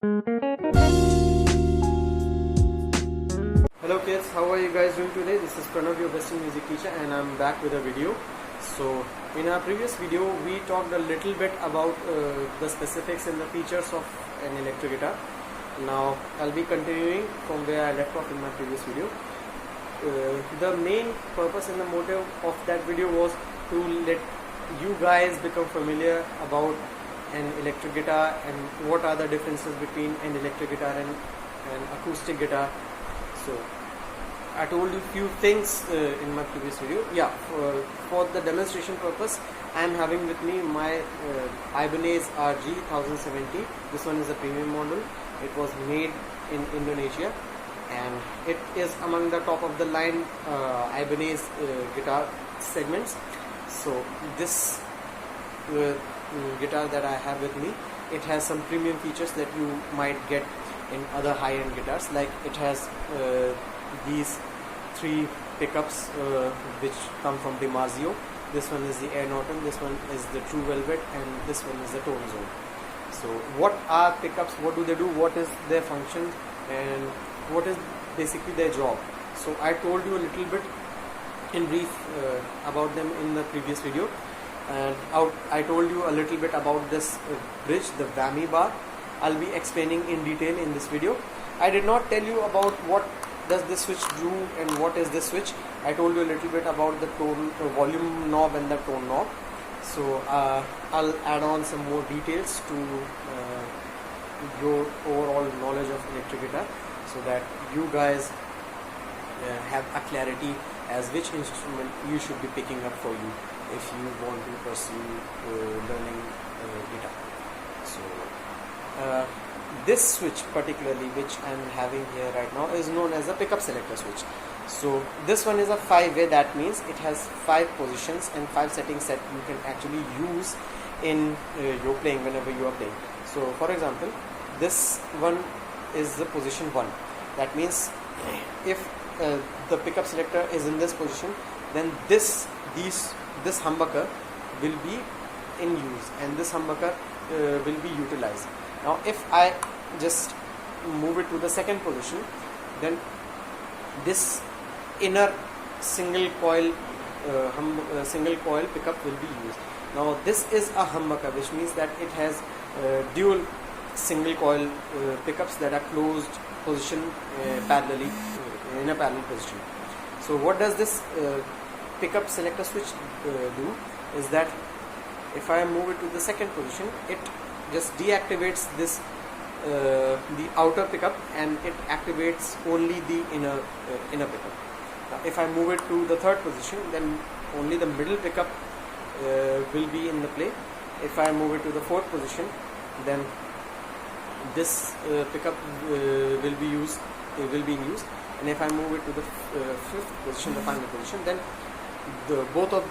Hello kids, how are you guys doing today? This is Pranav, your Western music teacher, and I'm back with a video. So in our previous video we talked a little bit about the specifics and the features of an electric guitar. Now I'll be continuing from where I left off in my previous video. The main purpose and the motive of that video was to let you guys become familiar about an electric guitar and what are the differences between an electric guitar and an acoustic guitar. So I told you few things in my previous video. Yeah, for the demonstration purpose I am having with me my Ibanez RG 1070. This one is a premium model. It was made in Indonesia and it is among the top of the line Ibanez guitar segments. So this guitar that I have with me, it has some premium features that you might get in other high-end guitars. Like it has these three pickups which come from DiMarzio. This one is the Air Norton, this one is the True Velvet, and this one is the Tone Zone. So what are pickups, what do they do, what is their function, and what is basically their job? So I told you a little bit in brief about them in the previous video, and I told you a little bit about this bridge, the whammy bar. I'll be explaining in detail in this video. I did not tell you about what does this switch do and what is this switch. I told you a little bit about the tone volume knob and the tone knob. So I'll add on some more details to your overall knowledge of electric guitar, so that you guys have a clarity as which instrument you should be picking up for you if you want to pursue learning guitar. So this switch particularly, which I am having here right now, is known as a pickup selector switch. So this one is a 5-way. That means it has 5 positions and 5 settings that you can actually use in your playing whenever you are playing. So for example, this one is the position 1. That means if the pickup selector is in this position, then this humbucker will be in use and this humbucker will be utilized. Now if I just move it to the second position, then this inner single coil pickup will be used. Now this is a humbucker, which means that it has dual single coil pickups that are closed position parallelly in a parallel position. So what does this pickup selector switch do is that if I move it to the second position, it just deactivates this the outer pickup and it activates only the inner pickup. Now if I move it to the third position, then only the middle pickup will be in the play. If I move it to the fourth position, then this pickup will be in use. And if I move it to the fifth position, the final position, then both of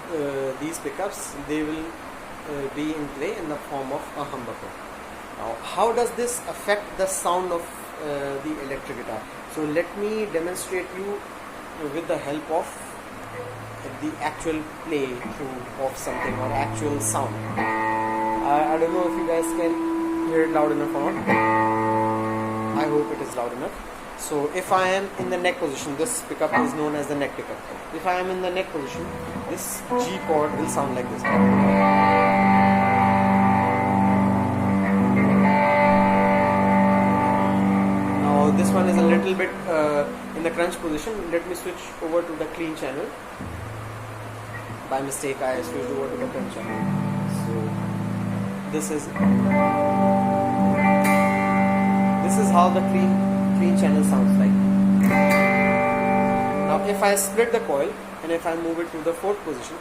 these pickups, they will be in play in the form of a humbucker. Now how does this affect the sound of the electric guitar? So let me demonstrate you with the help of the actual play through of something or actual sound. I don't know if you guys can hear it loud enough or not. I hope it is loud enough. So if I am in the neck position, this pickup is known as the neck pickup. If I am in the neck position, this G chord will sound like this. Now this one is a little bit in the crunch position. Let me switch over to the clean channel. By mistake I switched over to the crunch channel. So this is how the clean channel sounds like. Now if I split the coil and if I move it to the fourth position,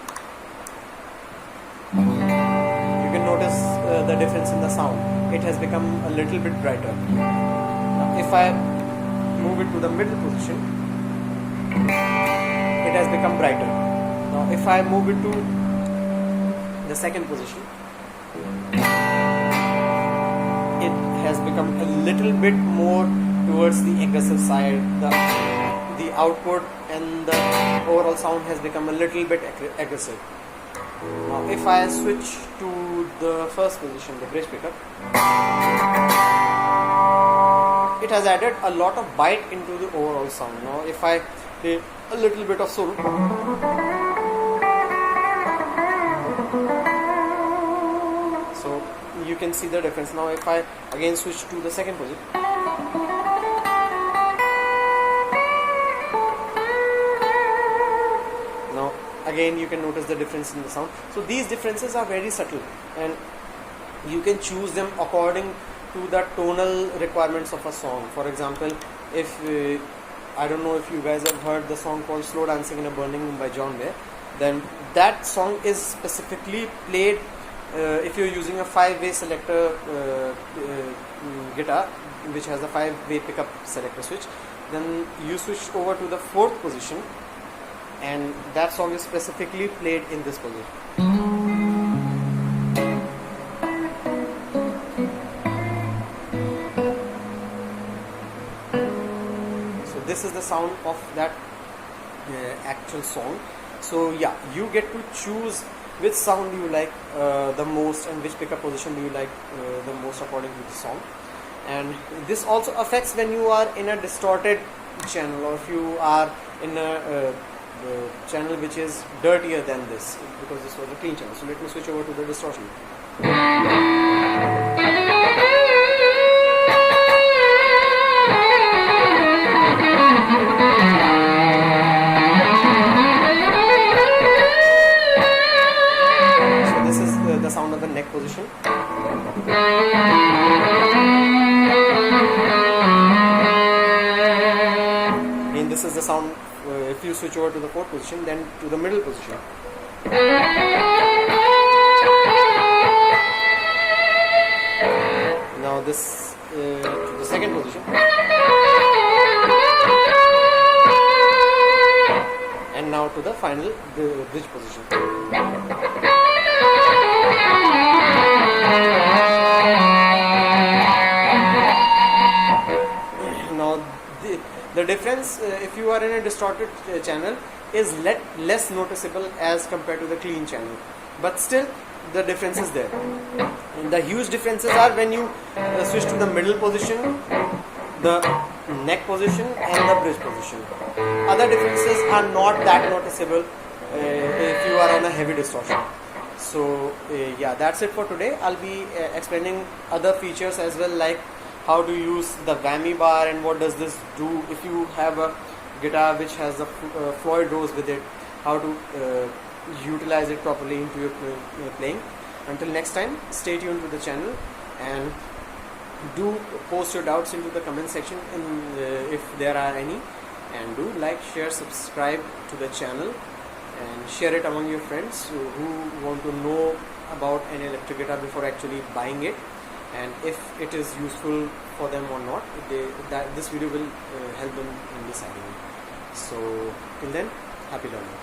you can notice the difference in the sound. It has become a little bit brighter. Now if I move it to the middle position, it has become brighter. Now if I move it to the second position, it has become a little bit more towards the aggressive side. The output and the overall sound has become a little bit aggressive. Now if I switch to the first position, the bridge pickup, has added a lot of bite into the overall sound. Now if I play a little bit of solo, so you can see the difference. Now if I again switch to the second position, now again you can notice the difference in the sound. So these differences are very subtle, and you can choose them according to the tonal requirements of a song. For example, if I don't know if you guys have heard the song called Slow Dancing in a Burning Room by John Mayer, then that song is specifically played if you're using a 5-way selector guitar, which has a 5-way pickup selector switch. Then you switch over to the 4th position, and that song is specifically played in this position. So this is the sound of that actual song. So yeah, you get to choose which sound you like the most and which pickup position do you like the most according to the song. And this also affects when you are in a distorted channel, or if you are in a channel which is dirtier than this, because this was a clean channel. So let me switch over to the distortion. So this is the sound of the neck position. And this is the sound if you switch over to the 4th position, then to the middle position. Now this to the 2nd position, and now to the final bridge position. Now the difference if you are in a distorted channel is less noticeable as compared to the clean channel, but still the difference is there. And the huge differences are when you switch to the middle position, the neck position and the bridge position. Other differences are not that noticeable if you are on a heavy distortion. So yeah, that's it for today. I'll be explaining other features as well, like how to use the whammy bar and what does this do if you have a guitar which has a Floyd Rose with it, how to utilize it properly into your playing. Until next time, stay tuned to the channel and do post your doubts into the comment section if there are any, and do like, share, subscribe to the channel and share it among your friends who want to know about an electric guitar before actually buying it, and if it is useful for them or not. This video will help them in deciding. So till then, happy learning.